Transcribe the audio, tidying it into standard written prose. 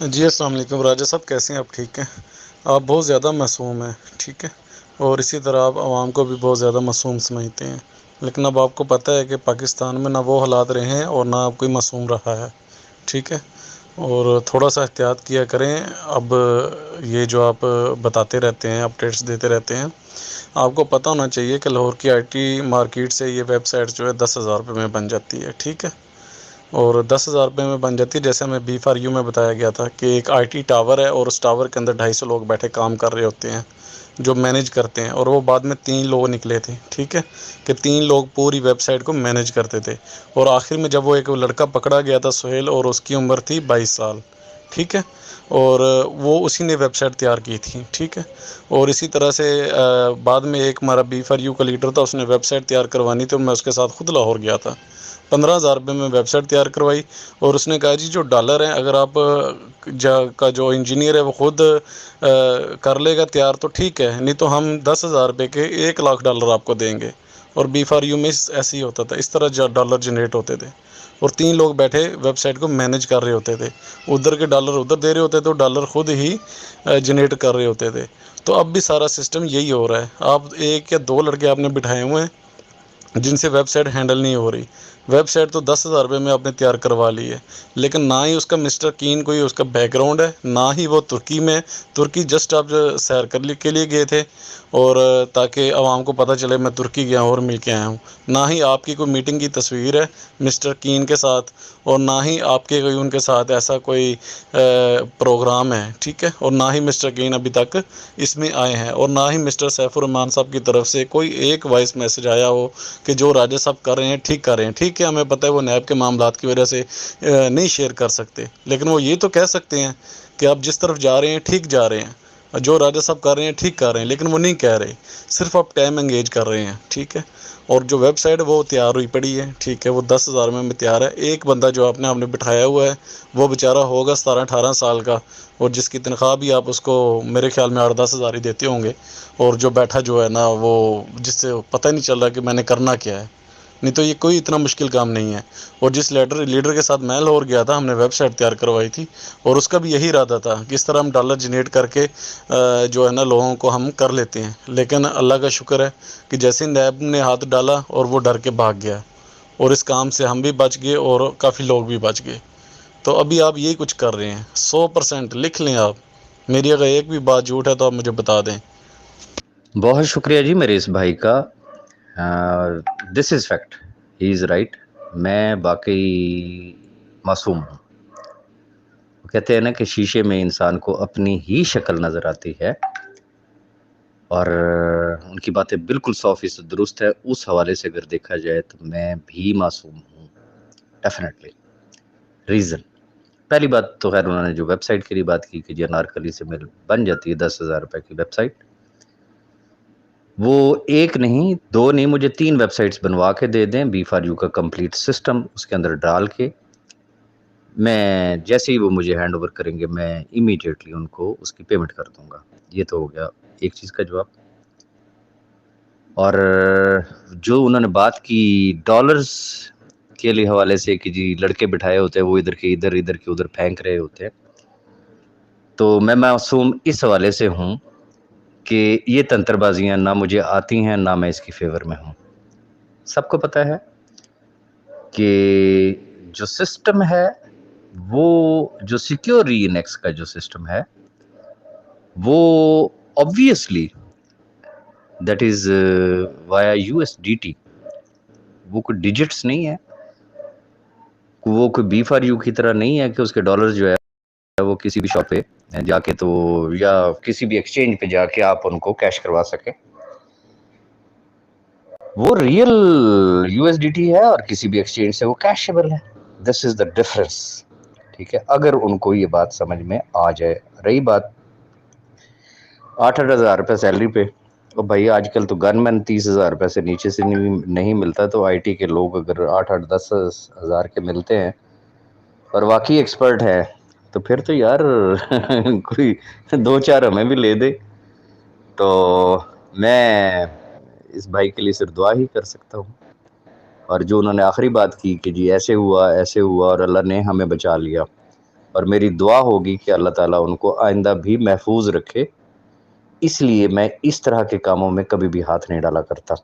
جی السلام علیکم راجہ صاحب، کیسے ہیں آپ؟ ٹھیک ہیں؟ آپ بہت زیادہ معصوم ہیں، ٹھیک ہے، اور اسی طرح آپ عوام کو بھی بہت زیادہ معصوم سمجھتے ہیں، لیکن اب آپ کو پتہ ہے کہ پاکستان میں نہ وہ حالات رہے ہیں اور نہ اب کوئی معصوم رہا ہے، ٹھیک ہے، اور تھوڑا سا احتیاط کیا کریں۔ اب یہ جو آپ بتاتے رہتے ہیں، اپڈیٹس دیتے رہتے ہیں، آپ کو پتہ ہونا چاہیے کہ لاہور کی آئی ٹی مارکیٹ سے یہ ویب سائٹ جو ہے 10,000 روپے میں بن جاتی ہے، ٹھیک ہے، اور 10,000 روپے میں بن جاتی ہے۔ جیسے ہمیں B4U میں بتایا گیا تھا کہ ایک آئی ٹی ٹاور ہے اور اس ٹاور کے اندر 250 لوگ بیٹھے کام کر رہے ہوتے ہیں جو مینیج کرتے ہیں، اور وہ بعد میں 3 لوگ نکلے تھے، ٹھیک ہے، کہ 3 لوگ پوری ویب سائٹ کو مینیج کرتے تھے، اور آخر میں جب وہ ایک لڑکا پکڑا گیا تھا سہیل، اور اس کی عمر تھی 22 سال، ٹھیک ہے، اور وہ اسی نے ویب سائٹ تیار کی تھی، ٹھیک ہے، اور اسی طرح سے بعد میں ایک ہمارا B4U کا لیڈر تھا، اس نے ویب سائٹ تیار کروانی تھی، اور میں اس کے ساتھ خود لاہور گیا تھا۔ 15,000 روپے میں ویب سائٹ تیار کروائی، اور اس نے کہا جی جو ڈالر ہیں، اگر آپ کا جو انجینئر ہے وہ خود کر لے گا تیار تو ٹھیک ہے، نہیں تو ہم 10,000 روپے کے 1,00,000 ڈالر آپ کو دیں گے۔ اور B4U میں ایسے ہی ہوتا تھا، اس طرح ڈالر جنریٹ ہوتے تھے، اور 3 لوگ بیٹھے ویب سائٹ کو مینیج کر رہے ہوتے تھے، ادھر کے ڈالر ادھر دے رہے ہوتے تھے، اور ڈالر خود ہی جنریٹ کر رہے ہوتے تھے۔ تو اب بھی سارا سسٹم یہی ہو رہا ہے، آپ 1 یا 2 لڑکے آپ نے بٹھائے ہوئے ہیں جن سے ویب سائٹ ہینڈل نہیں ہو رہی۔ ویب سائٹ تو 10,000 روپے میں آپ نے تیار کروا لی ہے، لیکن نہ ہی اس کا مسٹر کین کوئی اس کا بیک گراؤنڈ ہے، نہ ہی وہ ترکی جسٹ آپ سیر کے لیے گئے تھے، اور تاکہ عوام کو پتہ چلے میں ترکی گیا ہوں اور مل کے آیا ہوں، نہ ہی آپ کی کوئی میٹنگ کی تصویر ہے مسٹر کین کے ساتھ، اور نہ ہی آپ کے کوئی ان کے ساتھ ایسا کوئی پروگرام ہے، ٹھیک ہے، اور نہ ہی مسٹر کین ابھی تک اس میں آئے ہیں، اور نہ ہی مسٹر سیف الرحمان صاحب کی طرف سے کوئی ایک وائس میسج آیا ہو کہ جو راجہ صاحب کر رہے ہیں ٹھیک کر رہے ہیں، ٹھیک ہے، ہمیں پتہ ہے وہ نیب کے معاملات کی وجہ سے نہیں شیئر کر سکتے، لیکن وہ یہ تو کہہ سکتے ہیں کہ آپ جس طرف جا رہے ہیں ٹھیک جا رہے ہیں، جو راجہ صاحب کر رہے ہیں ٹھیک کر رہے ہیں، لیکن وہ نہیں کہہ رہے، صرف آپ ٹائم انگیج کر رہے ہیں، ٹھیک ہے، اور جو ویب سائٹ وہ تیار ہوئی پڑی ہے، ٹھیک ہے، وہ 10,000 میں تیار ہے۔ ایک بندہ جو آپ نے بٹھایا ہوا ہے وہ بیچارہ ہوگا 17-18 سال کا، اور جس کی تنخواہ بھی آپ اس کو میرے خیال میں 8-10 ہزار ہی دیتے ہوں گے، اور جو بیٹھا جو ہے نا وہ جس سے پتہ نہیں چل رہا کہ میں نے کرنا کیا ہے، نہیں تو یہ کوئی اتنا مشکل کام نہیں ہے۔ اور جس لیڈر کے ساتھ میں لاہور گیا تھا، ہم نے ویب سائٹ تیار کروائی تھی، اور اس کا بھی یہی ارادہ تھا کہ اس طرح ہم ڈالر جنریٹ کر کے جو ہے نا لوگوں کو ہم کر لیتے ہیں، لیکن اللہ کا شکر ہے کہ جیسے نیب نے ہاتھ ڈالا اور وہ ڈر کے بھاگ گیا، اور اس کام سے ہم بھی بچ گئے اور کافی لوگ بھی بچ گئے۔ تو ابھی آپ یہی کچھ کر رہے ہیں، 100% لکھ لیں آپ، میری اگر ایک بھی بات جھوٹ ہے تو آپ مجھے بتا دیں۔ بہت شکریہ جی میرے اس بھائی کا، دس is fact, he is right, میں باقی معصوم ہوں۔ کہتے ہیں نا کہ شیشے میں انسان کو اپنی ہی شکل نظر آتی ہے، اور ان کی باتیں بالکل 100% درست ہے۔ اس حوالے سے اگر دیکھا جائے تو میں بھی معصوم ہوں، ڈیفینیٹلی۔ ریزن، پہلی بات تو خیر انہوں نے جو ویب سائٹ کے لیے بات کی کہ جی انارکلی سے مل بن جاتی ہے 10,000 روپے کی ویب سائٹ، وہ ایک نہیں، 2 نہیں، مجھے 3 ویب سائٹس بنوا کے دے دیں، B4U کا کمپلیٹ سسٹم اس کے اندر ڈال کے، میں جیسے ہی وہ مجھے ہینڈ اوور کریں گے میں امیڈیٹلی ان کو اس کی پیمنٹ کر دوں گا۔ یہ تو ہو گیا ایک چیز کا جواب۔ اور جو انہوں نے بات کی ڈالرز کے لیے حوالے سے کہ جی لڑکے بٹھائے ہوتے ہیں وہ ادھر کے ادھر پھینک رہے ہوتے ہیں، تو میں معصوم اس حوالے سے ہوں کہ یہ تنتر بازیاں نہ مجھے آتی ہیں، نہ میں اس کی فیور میں ہوں۔ سب کو پتہ ہے کہ جو سسٹم ہے، وہ جو سیکیور ری انیکس کا جو سسٹم ہے، وہ obviously that is via USDT، وہ کوئی ڈیجٹس نہیں ہے، وہ کوئی B4U کی طرح نہیں ہے کہ اس کے ڈالر جو ہے وہ کسی بھی شاپ پہ جا کے تو یا کسی بھی ایکسچینج پہ جا کے آپ ان کو کیش کروا سکیں۔ وہ ریئل USDT ہے اور کسی بھی ایکسچینج سے وہ کیشیبل ہے۔ دس از دا ڈفرنس، ٹھیک ہے، اگر ان کو یہ بات سمجھ میں آ جائے۔ رہی بات 8-8 ہزار روپے سیلری پہ، اور بھائی آج کل تو گن مین 30,000 روپے سے نیچے سے نہیں ملتا، تو آئی ٹی کے لوگ اگر 8-10 ہزار کے ملتے ہیں اور واقعی ایکسپرٹ ہے تو پھر تو یار کوئی 2-4 ہمیں بھی لے دے، تو میں اس بھائی کے لیے صرف دعا ہی کر سکتا ہوں۔ اور جو انہوں نے آخری بات کی کہ جی ایسے ہوا اور اللہ نے ہمیں بچا لیا، اور میری دعا ہوگی کہ اللہ تعالیٰ ان کو آئندہ بھی محفوظ رکھے، اس لیے میں اس طرح کے کاموں میں کبھی بھی ہاتھ نہیں ڈالا کرتا۔